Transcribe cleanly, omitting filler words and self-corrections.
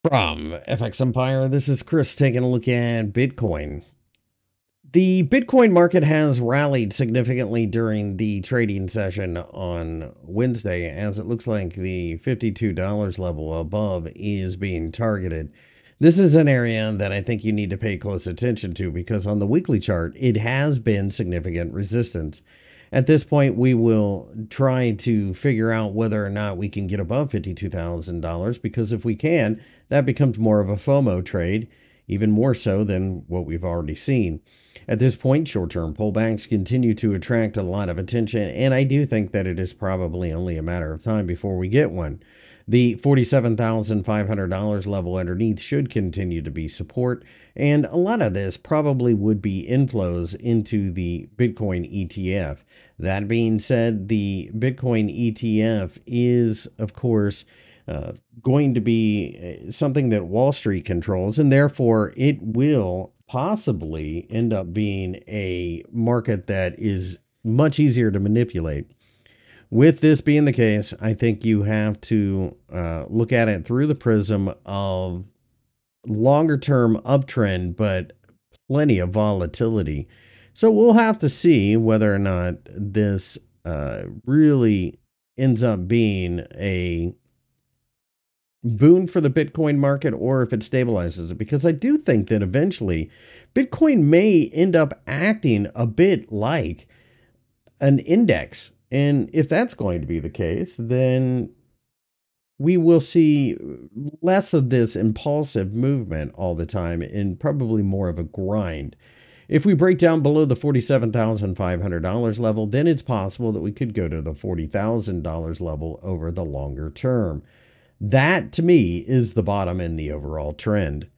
From FXEmpire, this is Chris taking a look at Bitcoin. The Bitcoin market has rallied significantly during the trading session on Wednesday, as it looks like the $52 level above is being targeted. This is an area that I think you need to pay close attention to because on the weekly chart, it has been significant resistance. At this point, we will try to figure out whether or not we can get above $52,000 because if we can, that becomes more of a FOMO trade, even more so than what we've already seen. At this point, short-term pullbacks continue to attract a lot of attention, and I do think that it is probably only a matter of time before we get one. The $47,500 level underneath should continue to be support, and a lot of this probably would be inflows into the Bitcoin ETF. That being said, the Bitcoin ETF is, of course, going to be something that Wall Street controls, and therefore it will possibly end up being a market that is much easier to manipulate. With this being the case, I think you have to look at it through the prism of longer term uptrend, but plenty of volatility. So we'll have to see whether or not this really ends up being a boon for the Bitcoin market or if it stabilizes it, because I do think that eventually Bitcoin may end up acting a bit like an index. And if that's going to be the case, then we will see less of this impulsive movement all the time and probably more of a grind. If we break down below the $47,500 level, then it's possible that we could go to the $40,000 level over the longer term. That, to me, is the bottom in the overall trend.